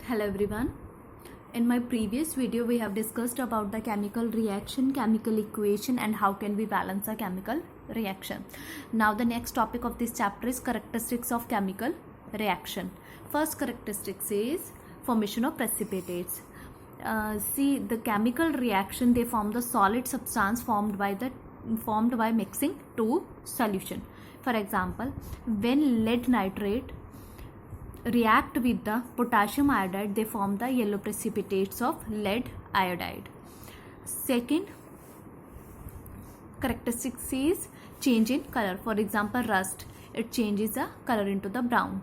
Hello everyone. In my previous video we have discussed about the chemical reaction, chemical equation and how can we balance a chemical reaction. Now the next topic of this chapter is characteristics of chemical reaction. First characteristics is formation of precipitates. See, the chemical reaction, they form the solid substance formed by mixing two solution. For example, when lead nitrate react with the potassium iodide, they form the yellow precipitates of lead iodide. Second characteristics is change in color. For example, rust, it changes the color into the brown.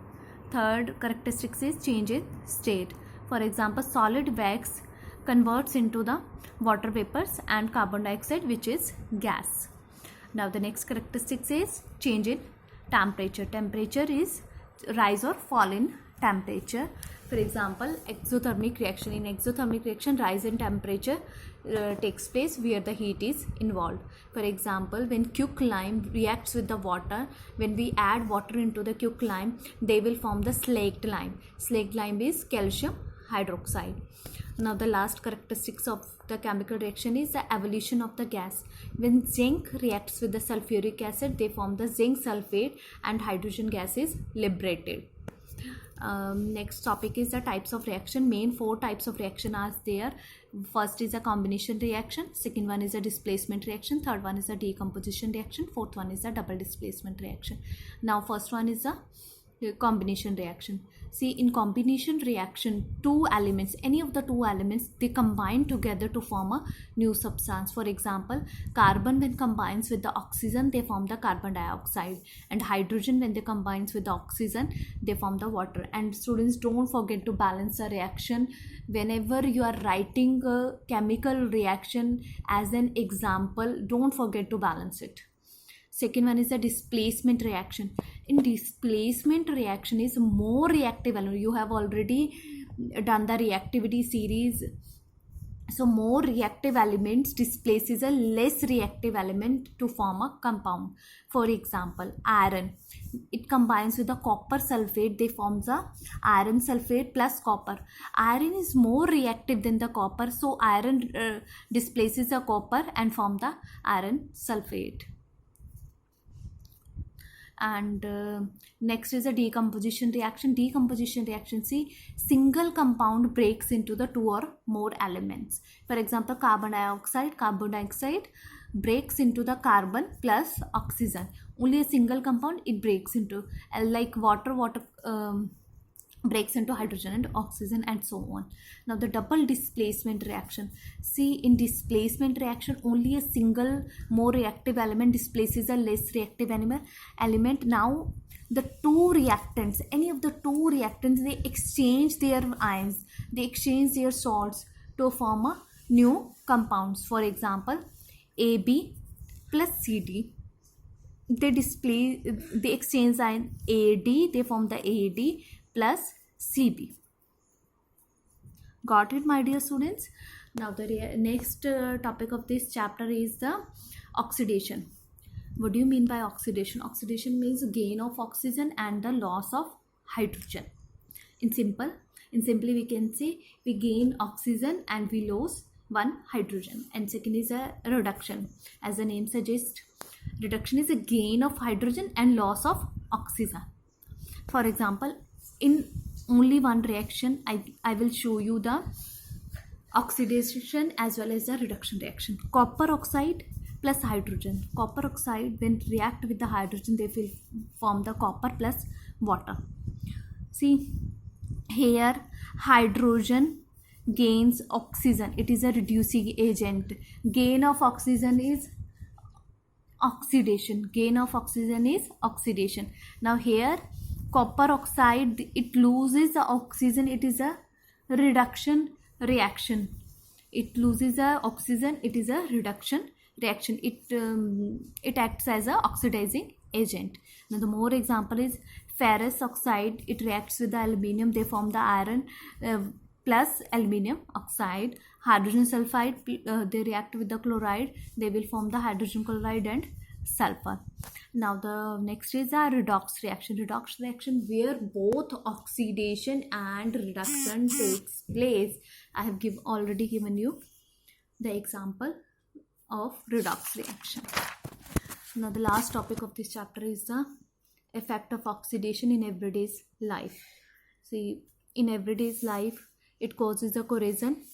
Third characteristics is change in state. For example, solid wax converts into the water vapors and carbon dioxide, which is gas. Now the next characteristics is change in temperature. Temperature is rise or fall in temperature. For example, exothermic reaction. In exothermic reaction, rise in temperature takes place where the heat is involved. For example, when quicklime reacts with the water, when we add water into the quicklime, they will form the slaked lime. Slaked lime is calcium hydroxide. Now the last characteristics of the chemical reaction is the evolution of the gas. When zinc reacts with the sulfuric acid, they form the zinc sulfate and hydrogen gas is liberated. Next topic is the types of reaction. Main four types of reaction are there. First is a combination reaction, second one is a displacement reaction, third one is a decomposition reaction, fourth one is a double displacement reaction. Now first one is a combination reaction. See, in combination reaction, two elements, any of the two elements, they combine together to form a new substance. For example, carbon when combines with the oxygen, they form the carbon dioxide, and hydrogen when they combines with the oxygen, they form the water. And students, don't forget to balance the reaction. Whenever you are writing a chemical reaction as an example, don't forget to balance it. Second one is the displacement reaction. In displacement reaction is more reactive element. You have already done the reactivity series. So more reactive elements displaces a less reactive element to form a compound. For example, iron. It combines with the copper sulfate. They form the iron sulfate plus copper. Iron is more reactive than the copper. So iron displaces the copper and form the iron sulfate. And next is a decomposition reaction. Decomposition reaction, see, single compound breaks into the two or more elements. For example, carbon dioxide breaks into the carbon plus oxygen. Only a single compound it breaks into, like water breaks into hydrogen and oxygen and so on. Now the double displacement reaction. See, in displacement reaction, only a single more reactive element displaces a less reactive element. Now the two reactants, any of the two reactants, they exchange their ions, they exchange their salts to form a new compounds. For example, AB plus CD, they exchange ion AD, they form the AD plus CB. Got it, my dear students? Now the next topic of this chapter is the oxidation. What do you mean by oxidation? Oxidation means gain of oxygen and the loss of hydrogen. In simply we can say we gain oxygen and we lose one hydrogen. And second is a reduction. As the name suggests, reduction is a gain of hydrogen and loss of oxygen. For example, in only one reaction, I will show you the oxidation as well as the reduction reaction. Copper oxide plus hydrogen. Copper oxide, when react with the hydrogen, they will form the copper plus water. See, here hydrogen gains oxygen. It is a reducing agent. Gain of oxygen is oxidation. Gain of oxygen is oxidation. Now here copper oxide, it loses the oxygen, it is a reduction reaction. It loses the oxygen, it is a reduction reaction. It acts as a oxidizing agent. Now the more example is ferrous oxide, it reacts with the aluminium, they form the iron plus aluminium oxide. Hydrogen sulfide, they react with the chloride, they will form the hydrogen chloride and sulfur. Now the next is a redox reaction. Redox reaction where both oxidation and reduction takes place. I have already given you the example of redox reaction. Now the last topic of this chapter is the effect of oxidation in everyday life. See, in everyday life it causes a corrosion.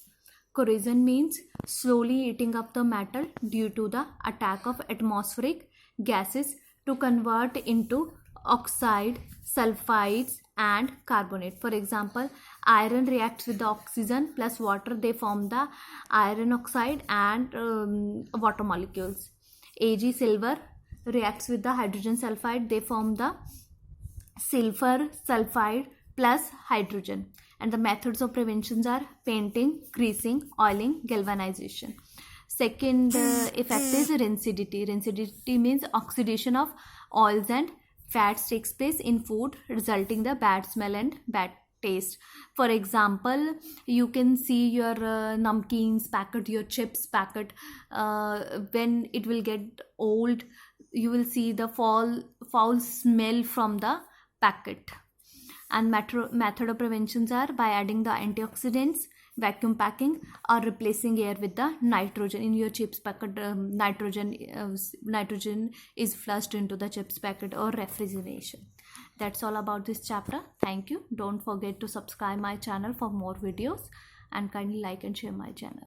Corrosion means slowly eating up the metal due to the attack of atmospheric gases to convert into oxide, sulfides and carbonate. For example, iron reacts with the oxygen plus water. They form the iron oxide and water molecules. Ag, silver, reacts with the hydrogen sulfide. They form the silver sulfide plus hydrogen. And the methods of preventions are painting, greasing, oiling, galvanization. Second effect is rancidity. Rancidity means oxidation of oils and fats takes place in food, resulting the bad smell and bad taste. For example, you can see your namkeens packet, your chips packet, when it will get old, you will see the foul smell from the packet. And method of preventions are by adding the antioxidants, vacuum packing, or replacing air with the nitrogen. In your chips packet, nitrogen is flushed into the chips packet, or refrigeration. That's all about this chapter. Thank you. Don't forget to subscribe my channel for more videos, and kindly like and share my channel.